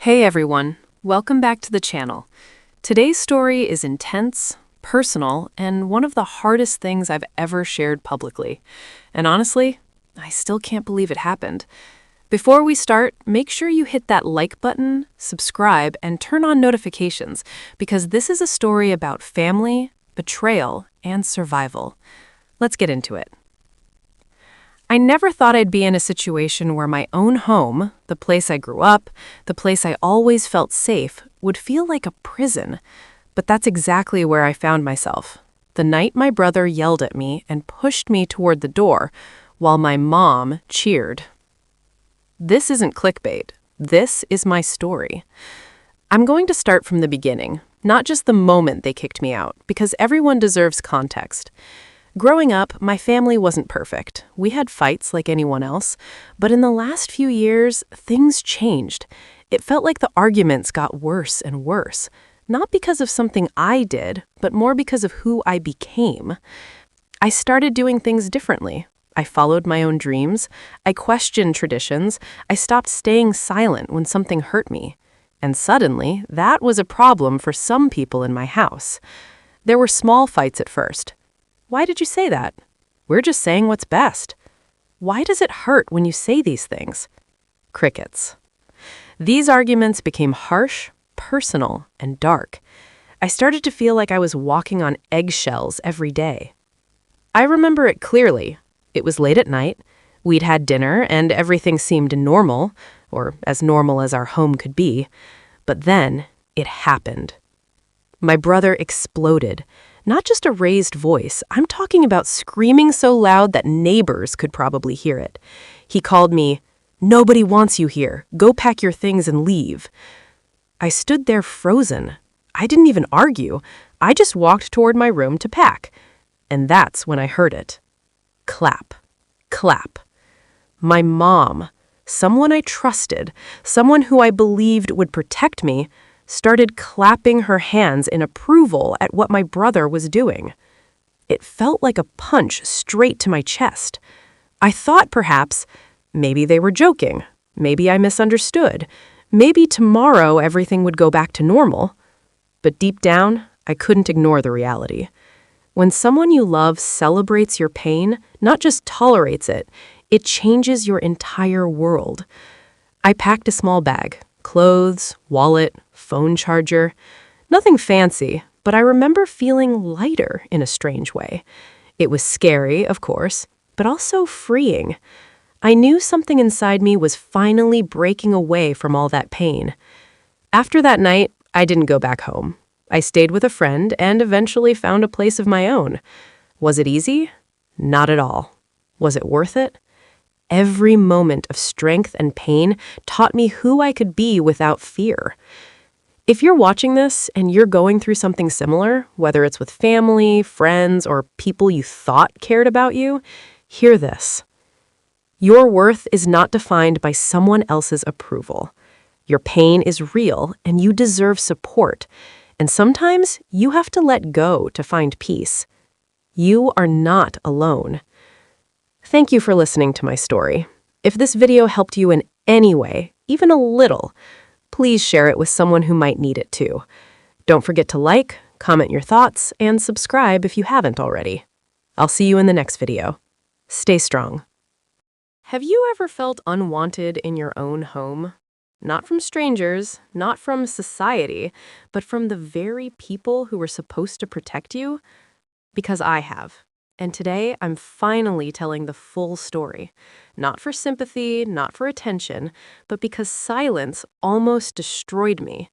Hey everyone, welcome back to the channel. Today's story is intense, personal, and one of the hardest things I've ever shared publicly. And honestly, I still can't believe it happened. Before we start, make sure you hit that like button, subscribe, and turn on notifications, because this is a story about family, betrayal, and survival. Let's get into it. I never thought I'd be in a situation where my own home, the place I grew up, the place I always felt safe, would feel like a prison. But that's exactly where I found myself. The night my brother yelled at me and pushed me toward the door, while my mom cheered. This isn't clickbait. This is my story. I'm going to start from the beginning, not just the moment they kicked me out, because everyone deserves context. Growing up, my family wasn't perfect. We had fights like anyone else, but in the last few years, things changed. It felt like the arguments got worse and worse, not because of something I did, but more because of who I became. I started doing things differently. I followed my own dreams. I questioned traditions. I stopped staying silent when something hurt me. And suddenly, that was a problem for some people in my house. There were small fights at first. Why did you say that? We're just saying what's best. Why does it hurt when you say these things? Crickets. These arguments became harsh, personal, and dark. I started to feel like I was walking on eggshells every day. I remember it clearly. It was late at night. We'd had dinner, and everything seemed normal, or as normal as our home could be. But then, it happened. My brother exploded. Not just a raised voice, I'm talking about screaming so loud that neighbors could probably hear it. He called me, "Nobody wants you here. Go pack your things and leave." I stood there frozen. I didn't even argue. I just walked toward my room to pack. And that's when I heard it. Clap. Clap. My mom, someone I trusted, someone who I believed would protect me, started clapping her hands in approval at what my brother was doing. It felt like a punch straight to my chest. I thought perhaps, maybe they were joking. Maybe I misunderstood. Maybe tomorrow everything would go back to normal. But deep down, I couldn't ignore the reality. When someone you love celebrates your pain, not just tolerates it, it changes your entire world. I packed a small bag. Clothes, wallet, phone charger. Nothing fancy, but I remember feeling lighter in a strange way. It was scary, of course, but also freeing. I knew something inside me was finally breaking away from all that pain. After that night, I didn't go back home. I stayed with a friend and eventually found a place of my own. Was it easy? Not at all. Was it worth it? Every moment of strength and pain taught me who I could be without fear. If you're watching this and you're going through something similar, whether it's with family, friends, or people you thought cared about you, hear this. Your worth is not defined by someone else's approval. Your pain is real and you deserve support. And sometimes you have to let go to find peace. You are not alone. Thank you for listening to my story. If this video helped you in any way, even a little, please share it with someone who might need it too. Don't forget to like, comment your thoughts, and subscribe if you haven't already. I'll see you in the next video. Stay strong. Have you ever felt unwanted in your own home? Not from strangers, not from society, but from the very people who were supposed to protect you? Because I have. And today, I'm finally telling the full story. Not for sympathy, not for attention, but because silence almost destroyed me.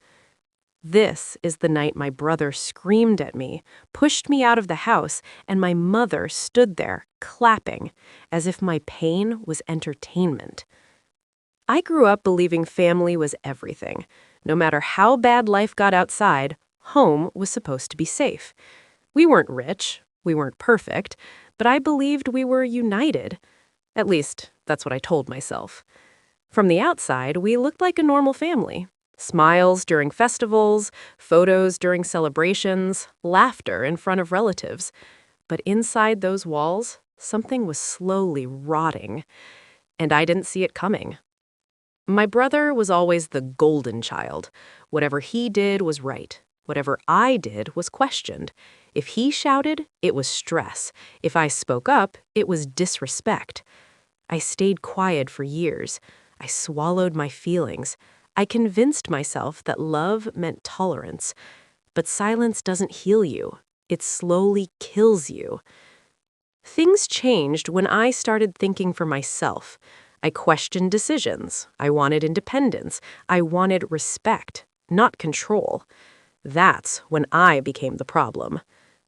This is the night my brother screamed at me, pushed me out of the house, and my mother stood there, clapping, as if my pain was entertainment. I grew up believing family was everything. No matter how bad life got outside, home was supposed to be safe. We weren't rich. We weren't perfect, but I believed we were united. At least, that's what I told myself. From the outside, we looked like a normal family. Smiles during festivals, photos during celebrations, laughter in front of relatives. But inside those walls, something was slowly rotting. And I didn't see it coming. My brother was always the golden child. Whatever he did was right. Whatever I did was questioned. If he shouted, it was stress. If I spoke up, it was disrespect. I stayed quiet for years. I swallowed my feelings. I convinced myself that love meant tolerance. But silence doesn't heal you. It slowly kills you. Things changed when I started thinking for myself. I questioned decisions. I wanted independence. I wanted respect, not control. That's when I became the problem.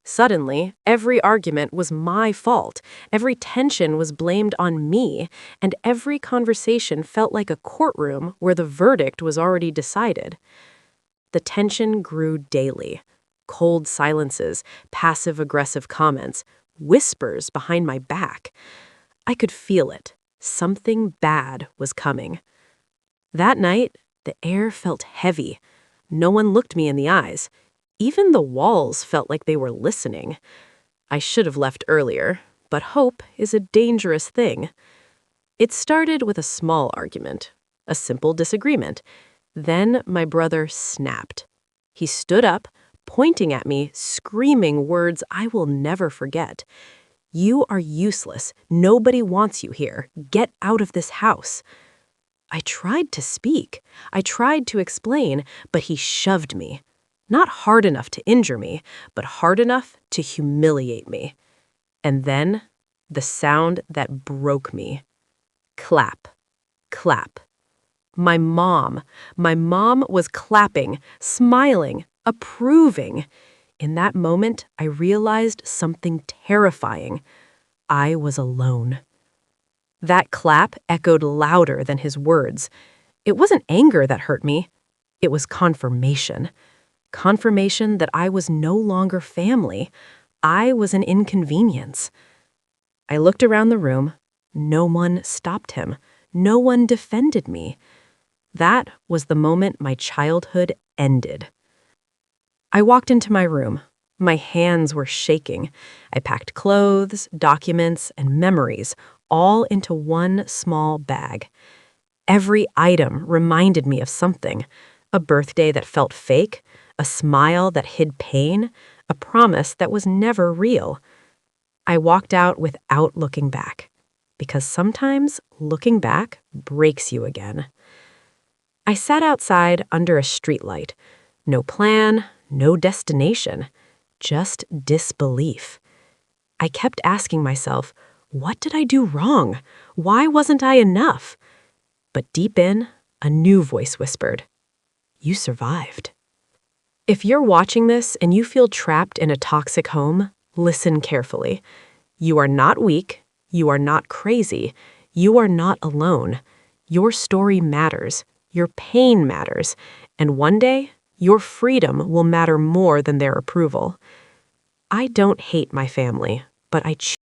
Suddenly, every argument was my fault. Every tension was blamed on me, and every conversation felt like a courtroom where the verdict was already decided. The tension grew daily. Cold silences, passive-aggressive comments, whispers behind my back. I could feel it. Something bad was coming. That night, the air felt heavy. No one looked me in the eyes. Even the walls felt like they were listening. I should have left earlier, but hope is a dangerous thing. It started with a small argument, a simple disagreement. Then my brother snapped. He stood up, pointing at me, screaming words I will never forget. "You are useless. Nobody wants you here. Get out of this house." I tried to speak. I tried to explain, but he shoved me. Not hard enough to injure me, but hard enough to humiliate me. And then, the sound that broke me. Clap. Clap. My mom was clapping, smiling, approving. In that moment, I realized something terrifying. I was alone. That clap echoed louder than his words. It wasn't anger that hurt me. It was confirmation. Confirmation that I was no longer family. I was an inconvenience. I looked around the room. No one stopped him. No one defended me. That was the moment my childhood ended. I walked into my room. My hands were shaking. I packed clothes, documents, and memories all into one small bag. Every item reminded me of something: a birthday that felt fake, a smile that hid pain, a promise that was never real. I walked out without looking back, because sometimes looking back breaks you again. I sat outside under a streetlight. No plan, no destination, just disbelief. I kept asking myself, what did I do wrong? Why wasn't I enough? But deep in, a new voice whispered, "You survived." If you're watching this and you feel trapped in a toxic home, listen carefully. You are not weak. You are not crazy. You are not alone. Your story matters. Your pain matters. And one day, your freedom will matter more than their approval. I don't hate my family, but I choose